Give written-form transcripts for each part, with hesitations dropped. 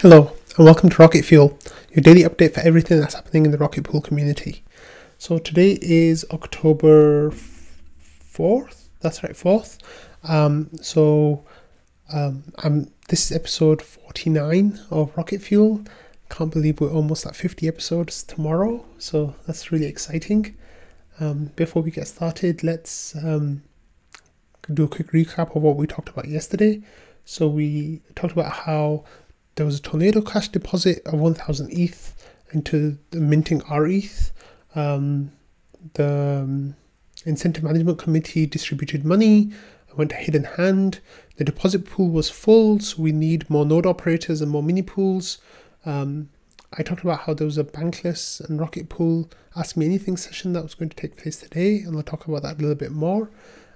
Hello and welcome to Rocket Fuel, your daily update for everything that's happening in the Rocket Pool community. So today is October 4th, that's right, 4th. This is episode 49 of Rocket Fuel. Can't believe we're almost at 50 episodes tomorrow, so that's really exciting. Before we get started, let's do a quick recap of what we talked about yesterday. So we talked about how there was a tornado cash deposit of 1,000 ETH into the minting rETH. The Incentive Management Committee distributed money, went to hidden hand. The deposit pool was full, so we need more node operators and more mini pools. I talked about how there was a Bankless and Rocket Pool Ask Me Anything session that was going to take place today, and I'll talk about that a little bit more.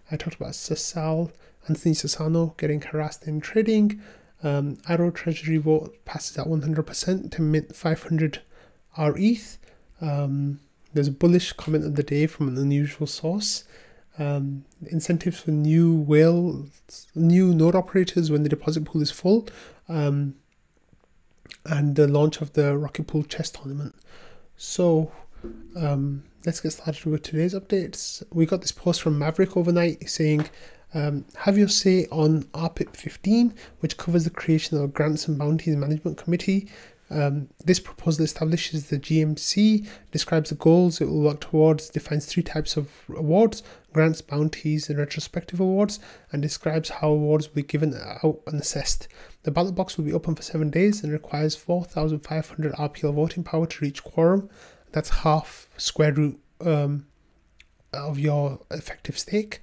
I talked about Anthony Sassano getting harassed in trading. Arrow Treasury vote passes at 100% to mint 500 rETH. There's a bullish comment of the day from an unusual source. Incentives for new node operators when the deposit pool is full. And the launch of the Rocket Pool chess tournament. So let's get started with today's updates. We got this post from Maverick overnight saying, have your say on RPIP 15, which covers the creation of a Grants and Bounties Management Committee. This proposal establishes the GMC, describes the goals it will work towards, defines 3 types of awards: grants, bounties, and retrospective awards, and describes how awards will be given out and assessed. The ballot box will be open for 7 days and requires 4,500 RPL voting power to reach quorum. That's half square root of your effective stake.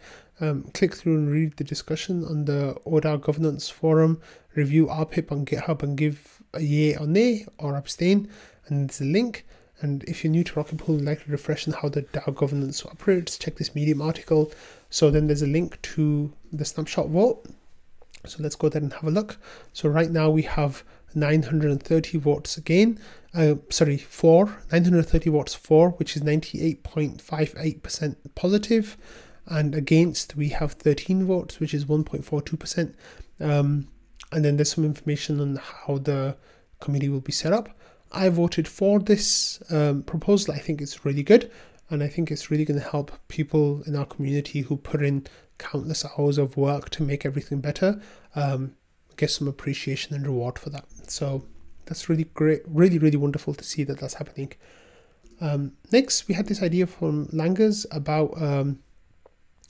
Click through and read the discussion on the ODA governance forum, review RPIP on GitHub and give a yay or nay or abstain, and there's a link. And if you're new to Rocket Pool and like to refresh on how the DAO governance operates, check this Medium article. So then there's a link to the snapshot vote. So let's go there and have a look. So right now we have 930 votes again. 930 votes for, which is 98.58% positive. And against, we have 13 votes, which is 1.42%. And then there's some information on how the committee will be set up. I voted for this proposal. I think it's really good. And I think it's really going to help people in our community who put in countless hours of work to make everything better, get some appreciation and reward for that. So that's really great, really wonderful to see that that's happening. Next, we had this idea from Langers about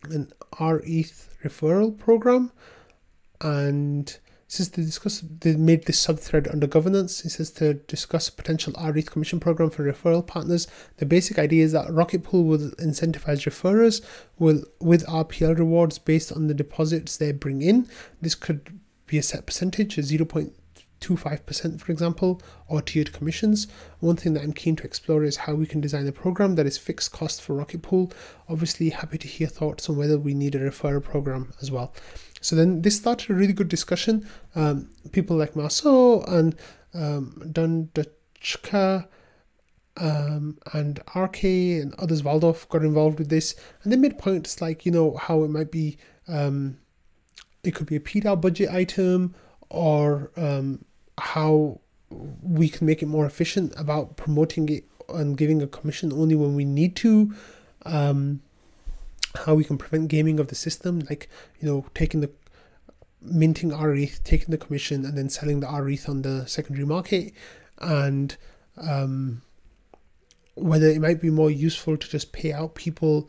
an rETH referral program, and since they made this subthread under governance. It says to discuss a potential rETH commission program for referral partners. The basic idea is that Rocket Pool will incentivize referrers with RPL rewards based on the deposits they bring in. This could be a set percentage, a 0.25%, for example, or tiered commissions. One thing that I'm keen to explore is how we can design a program that is fixed cost for Rocket Pool. Obviously, happy to hear thoughts on whether we need a referral program as well. So then this started a really good discussion. People like Marceau and Dunduchka and RK and others, Waldorf, got involved with this, and they made points like, how it might be, it could be a PDAO budget item, or how we can make it more efficient about promoting it and giving a commission only when we need to, how we can prevent gaming of the system, like, taking the minting rETH, taking the commission, and then selling the rETH on the secondary market, and whether it might be more useful to just pay out people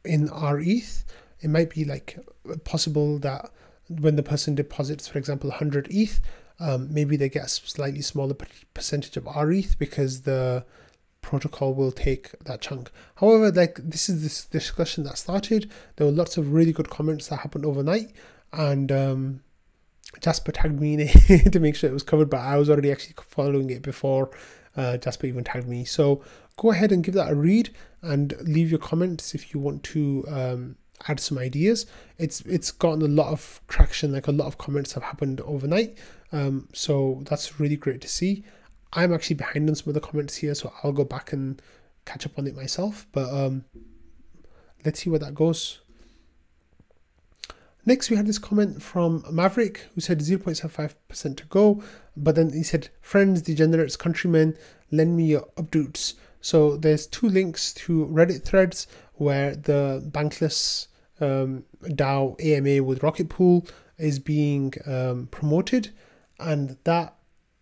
in rETH. It might be like possible that when the person deposits, for example, 100 ETH, maybe they get a slightly smaller percentage of rETH because the protocol will take that chunk. However, this is this discussion that started. There were lots of really good comments that happened overnight, and Jasper tagged me in it to make sure it was covered, but I was already actually following it before Jasper even tagged me. So go ahead and give that a read and leave your comments if you want to add some ideas. It's gotten a lot of traction, like a lot of comments have happened overnight, so that's really great to see. I'm actually behind on some of the comments here, so I'll go back and catch up on it myself, but let's see where that goes. Next, we had this comment from Maverick, who said 0.75% to go, but then he said, friends, degenerates, countrymen, lend me your updates. So there's 2 links to Reddit threads where the Bankless DAO AMA with Rocket Pool is being promoted, and that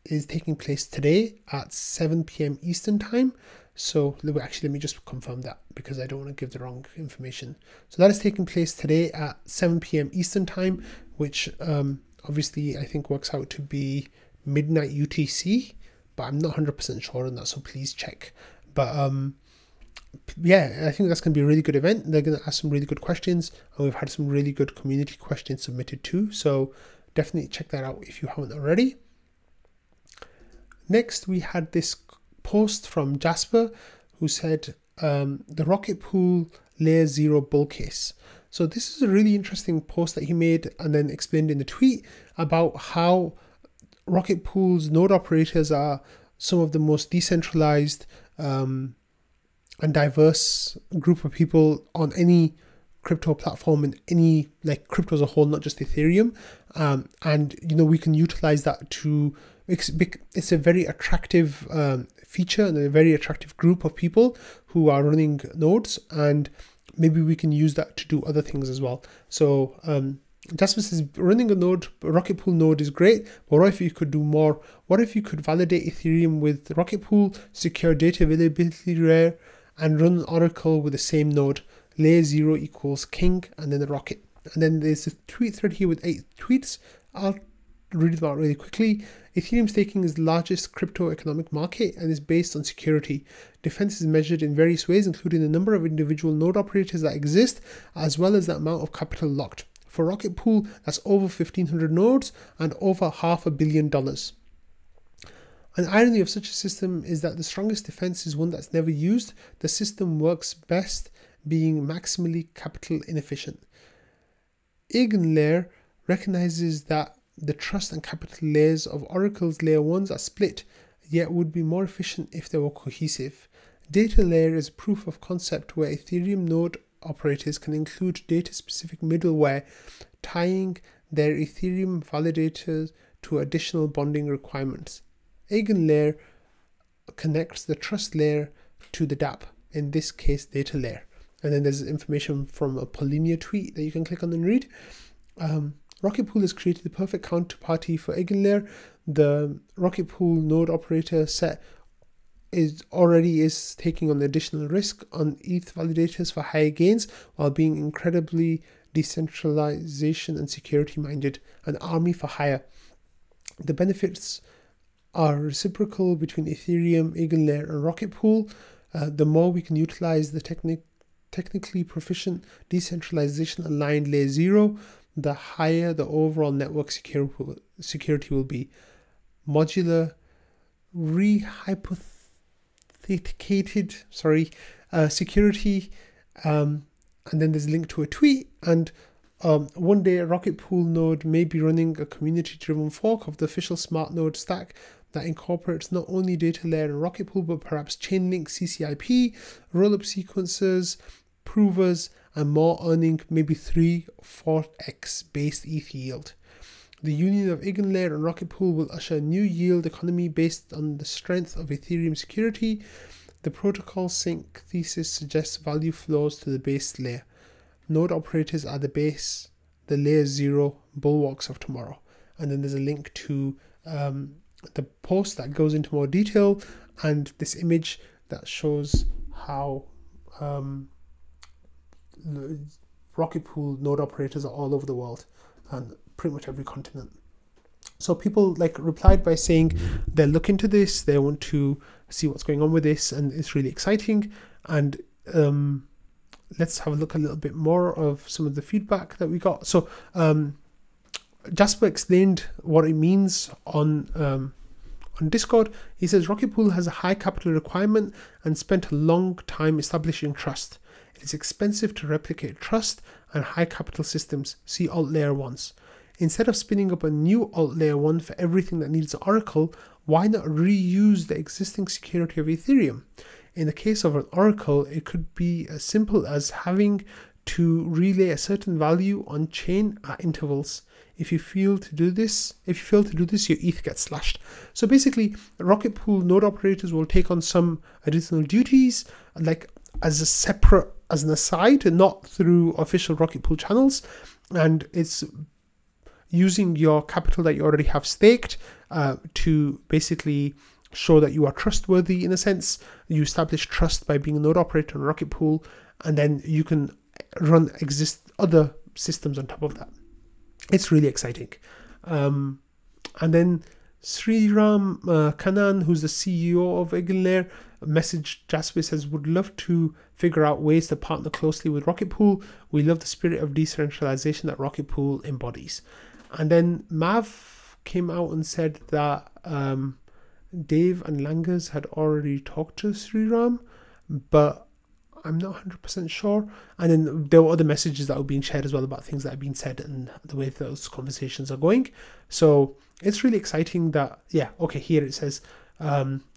is taking place today at 7 p.m. Eastern time. So actually, let me just confirm that because I don't want to give the wrong information. So that is taking place today at 7 p.m. Eastern time, which obviously I think works out to be midnight UTC, but I'm not 100% sure on that, so please check. But yeah, I think that's going to be a really good event. They're going to ask some really good questions, and we've had some really good community questions submitted too. So definitely check that out if you haven't already. Next, we had this post from Jasper, who said the Rocket Pool Layer 0 bull case. So this is a really interesting post that he made and then explained in the tweet about how Rocket Pool's node operators are some of the most decentralized and diverse group of people on any crypto platform and any like crypto as a whole, not just Ethereum. And you know, we can utilize that to it's a very attractive feature and a very attractive group of people who are running nodes, and maybe we can use that to do other things as well. So Jasper says running a node, a Rocket Pool node is great, but what if you could do more? What if you could validate Ethereum with Rocket Pool, secure data availability rare, and run Oracle with the same node? Layer 0 equals king, and then the Rocket. And then there's a tweet thread here with 8 tweets. I'll read them out really quickly. Ethereum staking is the largest crypto economic market and is based on security. Defense is measured in various ways, including the number of individual node operators that exist, as well as the amount of capital locked. For Rocket Pool, that's over 1,500 nodes and over $500 million. An irony of such a system is that the strongest defense is one that's never used. The system works best being maximally capital inefficient. Eigenlayer recognizes that the trust and capital layers of Oracle's layer 1s are split, yet would be more efficient if they were cohesive. Data layer is proof of concept where Ethereum node operators can include data-specific middleware, tying their Ethereum validators to additional bonding requirements. Eigenlayer connects the trust layer to the dApp, in this case data layer. And then there's information from a Polinia tweet that you can click on and read. Rocket Pool has created the perfect counterparty for Eigenlayer. The Rocket Pool node operator set is taking on the additional risk on ETH validators for higher gains, while being incredibly decentralization and security minded, an army for hire. The benefits are reciprocal between Ethereum, Eigenlayer, and Rocket Pool. The more we can utilize the technically proficient decentralization aligned layer 0, the higher the overall network security will be. Modular, rehypothecated security, and then there's a link to a tweet. And one day a Rocket Pool node may be running a community-driven fork of the official smart node stack that incorporates not only data layer and Rocket Pool, but perhaps Chainlink, CCIP, rollup sequencers, provers, and more, earning maybe 3-4x based ETH yield. The union of Eigenlayer and Rocket Pool will usher a new yield economy based on the strength of Ethereum security. The protocol sync thesis suggests value flows to the base layer. Node operators are the layer 0 bulwarks of tomorrow. And then there's a link to the post that goes into more detail, and this image that shows how Rocket Pool node operators are all over the world and pretty much every continent. So people like replied by saying they'll look into this, they want to see what's going on with this, and it's really exciting. And let's have a look a little bit more of some of the feedback that we got. So Jasper explained what it means on Discord. He says Rocket Pool has a high capital requirement and spent a long time establishing trust. It is expensive to replicate trust and high capital systems. See alt layer 1s. Instead of spinning up a new alt layer 1 for everything that needs Oracle, why not reuse the existing security of Ethereum? In the case of an Oracle, it could be as simple as having to relay a certain value on chain at intervals. If you fail to do this, your ETH gets slashed. So basically, Rocket Pool node operators will take on some additional duties, like as an aside, and not through official Rocket Pool channels. And it's using your capital that you already have staked to basically show that you are trustworthy in a sense. You establish trust by being a node operator on Rocket Pool, and then you can run other systems on top of that. It's really exciting. And then Sriram Kanan, who's the CEO of Eagle messaged Jasper, says, would love to figure out ways to partner closely with Rocket Pool. We love the spirit of decentralization that Rocket Pool embodies. And then Mav came out and said that Dave and Langers had already talked to Sriram, but I'm not 100% sure. And then there were other messages that were being shared as well about things that have been said and the way those conversations are going. So it's really exciting that, yeah, okay, here it says,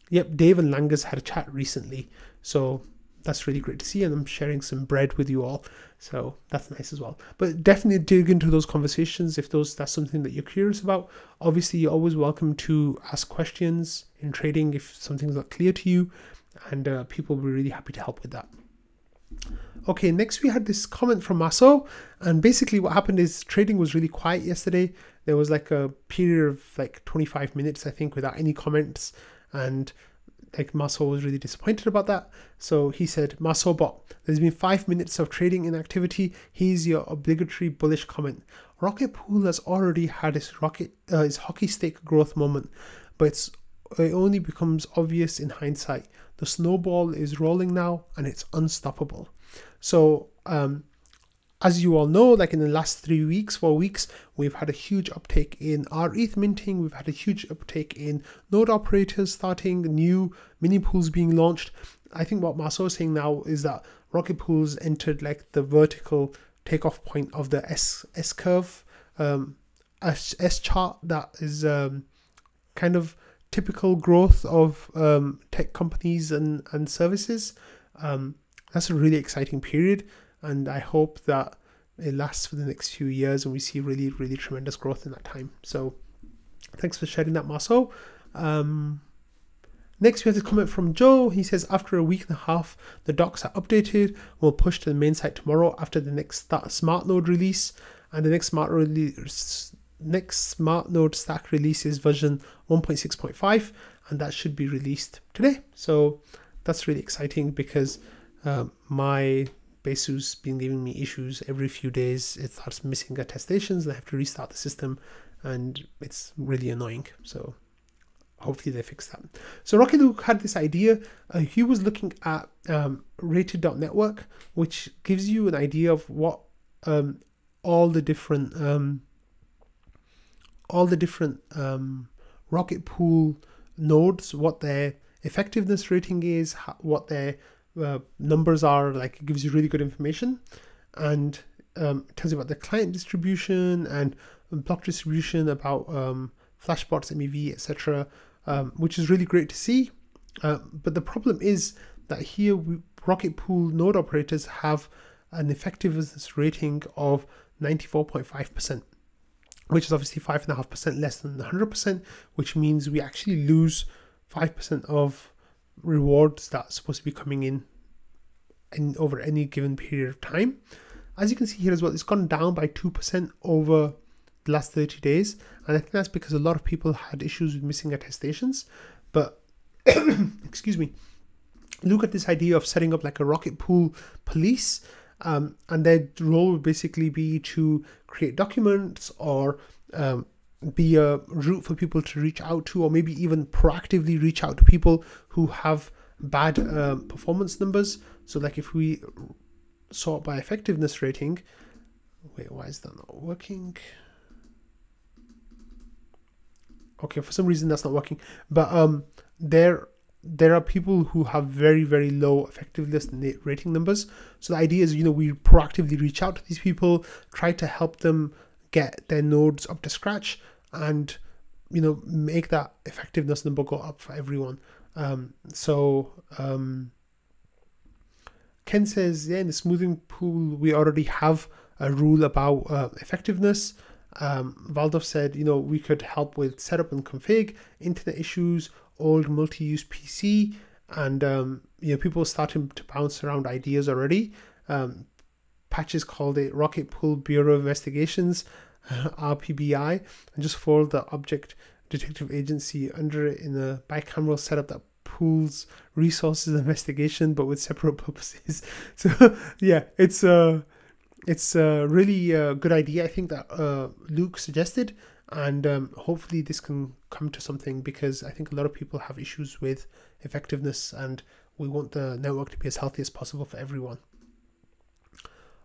yep, Dave and Langers had a chat recently. So that's really great to see, and I'm sharing some bread with you all. So that's nice as well. But definitely dig into those conversations if that's something that you're curious about. Obviously, you're always welcome to ask questions in trading if something's not clear to you, and people will be really happy to help with that. Okay, next we had this comment from Marceau, and basically what happened is trading was really quiet yesterday. There was like a period of like 25 minutes, I think, without any comments, and like Marceau was really disappointed about that. So he said, Marceau bot, there's been 5 minutes of trading inactivity. Here's your obligatory bullish comment. Rocket Pool has already had its hockey stick growth moment, but it only becomes obvious in hindsight. The snowball is rolling now and it's unstoppable. So as you all know, like in the last 4 weeks, we've had a huge uptake in rETH minting. We've had a huge uptake in node operators starting, new mini pools being launched. I think what Marceau is saying now is that Rocket Pools entered like the vertical takeoff point of the S curve, S chart that is kind of typical growth of tech companies and services. That's a really exciting period, and I hope that it lasts for the next few years and we see really, really tremendous growth in that time. So thanks for sharing that, Marceau. Next, we have this comment from Joe. He says, after a week and a half, the docs are updated. We'll push to the main site tomorrow after the next smart node release, and the next smart node stack release is version 1.6.5, and that should be released today. So that's really exciting because my Besu's been giving me issues every few days. It starts missing attestations and I have to restart the system, and it's really annoying. So hopefully they fix that. So RocketLuke had this idea. He was looking at rated.network, which gives you an idea of what all the different Rocket Pool nodes, what their effectiveness rating is, what their numbers are. Like, it gives you really good information, and it tells you about the client distribution and block distribution, about flashbots, MEV, etc., which is really great to see. But the problem is that here Rocket Pool node operators have an effectiveness rating of 94.5%, which is obviously 5.5% less than 100%, which means we actually lose 5% of rewards that's supposed to be coming in over any given period of time. As you can see here as well, it's gone down by 2% over the last 30 days, and I think that's because a lot of people had issues with missing attestations. But excuse me, look at this idea of setting up like a Rocket Pool police, and their role would basically be to create documents or be a route for people to reach out to, or maybe even proactively reach out to people who have bad performance numbers. So like if we sort by effectiveness rating, wait, why is that not working? Okay, for some reason that's not working. But there are people who have very, very low effectiveness rating numbers. So the idea is, we proactively reach out to these people, try to help them get their nodes up to scratch, and make that effectiveness number go up for everyone. Ken says, yeah, in the smoothing pool, we already have a rule about effectiveness. Valdov said, we could help with setup and config, internet issues, old multi-use PC, and people are starting to bounce around ideas already. Patches called it Rocket Pool Bureau of Investigations, RPBI, and just followed the Object Detective Agency under it in a bicameral setup that pools resources and investigation, but with separate purposes. So yeah, it's a really good idea, I think, that Luke suggested, and hopefully this can come to something, because I think a lot of people have issues with effectiveness, and we want the network to be as healthy as possible for everyone.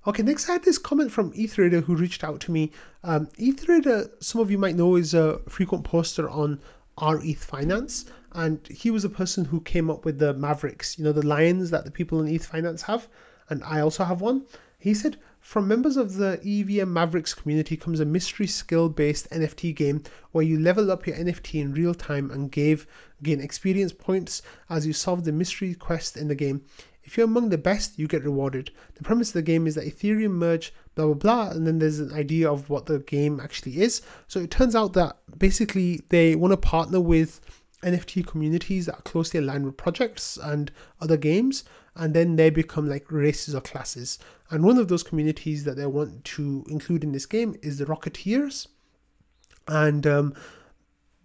Okay, next I had this comment from etheraider, who reached out to me. etheraider, some of you might know, is a frequent poster on rETH Finance, and he was a person who came up with the Mavericks, the lions that the people in ETH Finance have, and I also have one. He said, from members of the EVM Mavericks community comes a mystery skill-based NFT game where you level up your NFT in real time and gain experience points as you solve the mystery quest in the game. If you're among the best, you get rewarded. The premise of the game is that Ethereum merge, blah, blah, blah, and then there's an idea of what the game actually is. So it turns out that basically they want to partner with NFT communities that are closely aligned with projects and other games, and then they become like races or classes. And one of those communities that they want to include in this game is the Rocketeers. And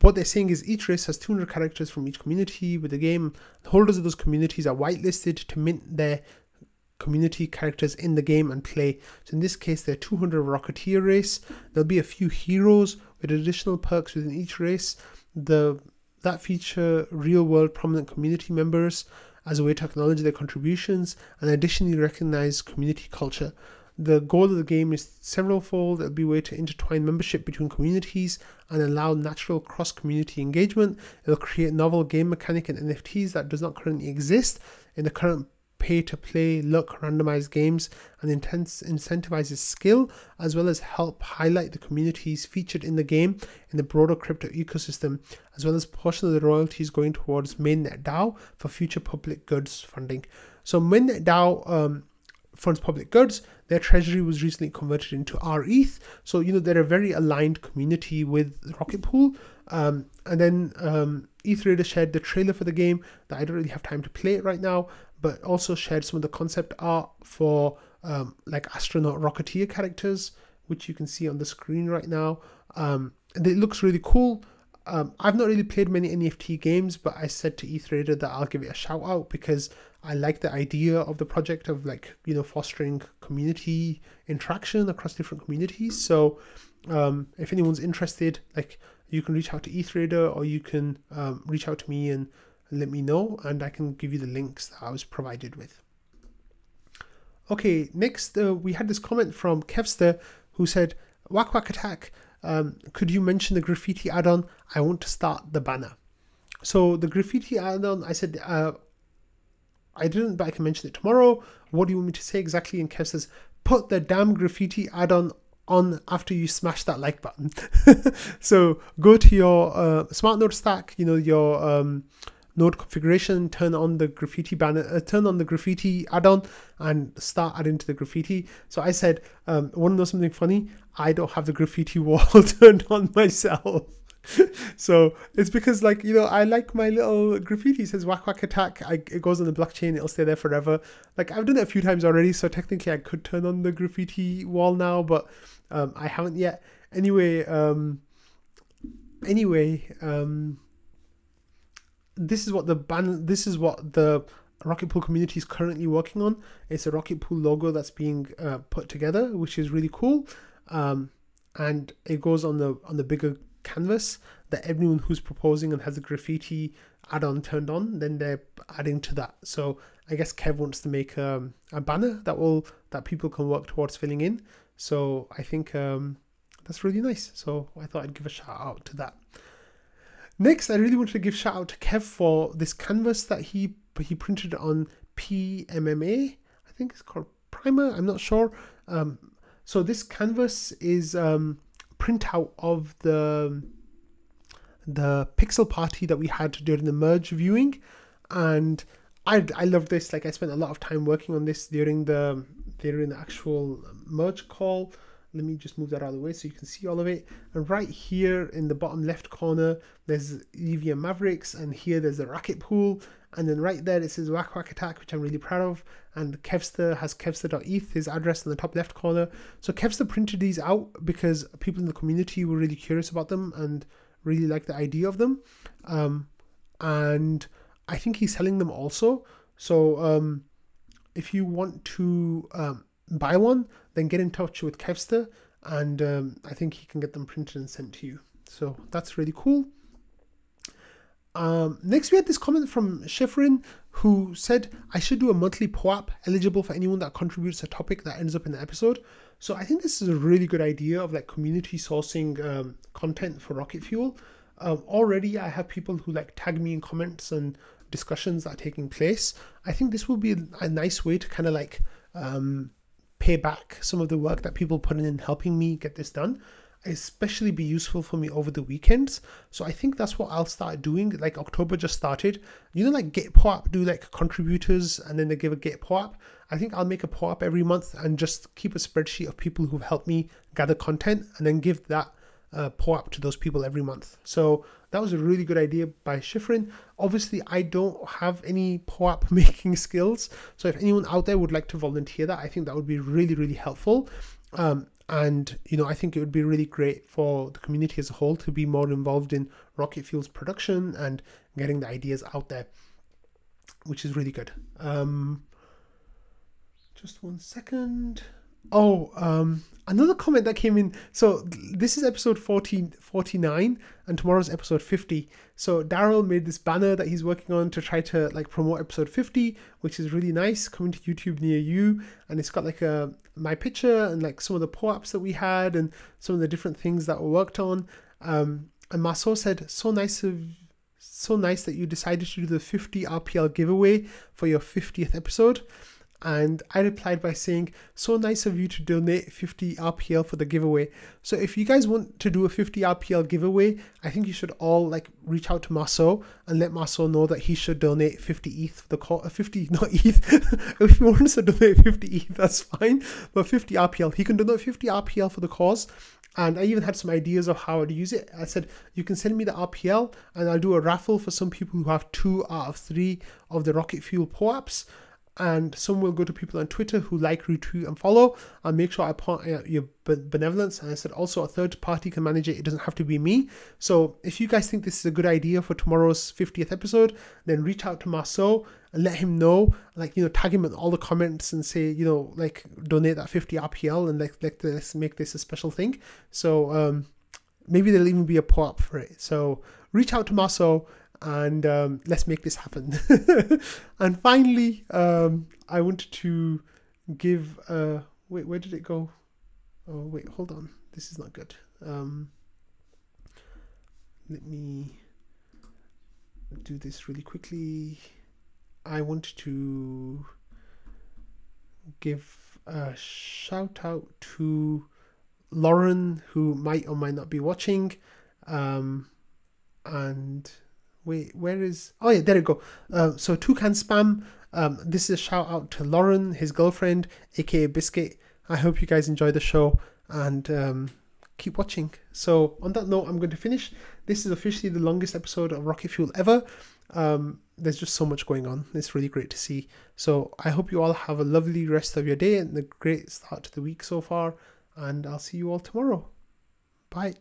what they're saying is each race has 200 characters from each community. With the game, the holders of those communities are whitelisted to mint their community characters in the game and play. So in this case, there are 200 Rocketeer race. There'll be a few heroes with additional perks within each race. That feature real-world prominent community members as a way to acknowledge their contributions and additionally recognize community culture. The goal of the game is several-fold. It'll be a way to intertwine membership between communities and allow natural cross-community engagement. It'll create novel game mechanic and NFTs that does not currently exist in the current pay-to-play luck randomized games, and incentivizes skill, as well as help highlight the communities featured in the game in the broader crypto ecosystem, as well as portion of the royalties going towards mainnet DAO for future public goods funding. So mainnet DAO funds public goods. Their treasury was recently converted into rETH, so they're a very aligned community with Rocket Pool. And then etheraider shared the trailer for the game that I don't really have time to play it right now, but also shared some of the concept art for like astronaut Rocketeer characters, which you can see on the screen right now. And it looks really cool. I've not really played many NFT games, but I said to etheraider that I'll give it a shout out because I like the idea of the project of fostering community interaction across different communities. So if anyone's interested, you can reach out to etheraider, or you can reach out to me and let me know, and I can give you the links that I was provided with. Okay, next we had this comment from Kevster, who said, "Whack Whack Attack, could you mention the graffiti add-on? I want to start the banner." So the graffiti add-on, I said I didn't, but I can mention it tomorrow. What do you want me to say exactly? And Kev says, put the damn graffiti add-on on after you smash that like button. So go to your smart node stack, your node configuration, turn on the graffiti banner, turn on the graffiti add-on and start adding to the graffiti. So I said, want to know something funny? I don't have the graffiti wall turned on myself. So it's because I like my little graffiti. It says Whack Whack Attack. It goes on the blockchain. It'll stay there forever. I've done it a few times already, so technically I could turn on the graffiti wall now, but I haven't yet. Anyway, this is what the Rocket Pool community is currently working on. It's a Rocket Pool logo that's being put together, which is really cool. And it goes on the bigger canvas that everyone who's proposing and has a graffiti add-on turned on, then they're adding to that. So I guess Kev wants to make a banner that people can work towards filling in. So I think that's really nice. So I thought I'd give a shout out to that. Next, I really wanted to give shout out to Kev for this canvas that he printed on PMMA. I think it's called Primer. I'm not sure. So this canvas is printout of the pixel party that we had during the merge viewing, and I love this. Like, I spent a lot of time working on this during the actual merge call. Let me just move that out of the way so you can see all of it. And right here in the bottom left corner, there's EVM Mavericks, and here there's the Rocket Pool. And then right there, it says Whack Whack Attack, which I'm really proud of. And Kevster has kevster.eth, his address in the top left corner. So Kevster printed these out because people in the community were really curious about them and really liked the idea of them. And I think he's selling them also. So if you want to buy one, then get in touch with Kevster, and I think he can get them printed and sent to you. So that's really cool. Next, we had this comment from Shifrin, who said I should do a monthly poap eligible for anyone that contributes a topic that ends up in the episode. So I think this is a really good idea of like community sourcing content for Rocket Fuel. Already I have people who like tag me in comments and discussions that are taking place. I think this will be a nice way to kind of like pay back some of the work that people put in helping me get this done, especially be useful for me over the weekends. So I think that's what I'll start doing. Like October just started, you know, like Get POAP do like contributors and then they give a Get POAP. I think I'll make a POAP every month and just keep a spreadsheet of people who've helped me gather content and then give that POAP to those people every month. So that was a really good idea by Shifrin. Obviously, I don't have any POAP making skills. So if anyone out there would like to volunteer that, I think that would be really, really helpful. And, you know, I think it would be really great for the community as a whole to be more involved in Rocket Fuel's production and getting the ideas out there, which is really good. Just 1 second. Another comment that came in. So this is episode 49 and tomorrow's episode 50. So Daryl made this banner that he's working on to try to like promote episode 50, which is really nice, coming to YouTube near you. And it's got like my picture and like some of the POAPs that we had and some of the different things that were worked on. And Marceau said, so nice that you decided to do the 50 RPL giveaway for your 50th episode. And I replied by saying, so nice of you to donate 50 RPL for the giveaway. So if you guys want to do a 50 RPL giveaway, I think you should all like reach out to Marceau and let Marceau know that he should donate 50 ETH for the call. 50, not ETH. If he wants to donate 50 ETH, that's fine. But 50 RPL, he can donate 50 RPL for the cause. And I even had some ideas of how to use it. I said, you can send me the RPL and I'll do a raffle for some people who have 2 out of 3 of the Rocket Fuel POAPs. And some will go to people on Twitter who like, retweet, and follow. I'll make sure I point out your benevolence. And I said also a third party can manage it. It doesn't have to be me. So if you guys think this is a good idea for tomorrow's 50th episode, then reach out to Marceau and let him know. Like, you know, tag him in all the comments and say, you know, like donate that 50 RPL and let's make this a special thing. So maybe there'll even be a POAP for it. So reach out to Marceau. And let's make this happen. And finally, I wanted to give wait, where did it go? Oh wait, hold on, this is not good. Let me do this really quickly. I want to give a shout out to Lauren, who might or might not be watching, and wait, where is... Oh yeah, there you go. So Toucan Spam. This is a shout out to Lauren, his girlfriend, aka Biscuit. I hope you guys enjoy the show and keep watching. So on that note, I'm going to finish. This is officially the longest episode of Rocket Fuel ever. There's just so much going on. It's really great to see. So I hope you all have a lovely rest of your day and a great start to the week so far. And I'll see you all tomorrow. Bye.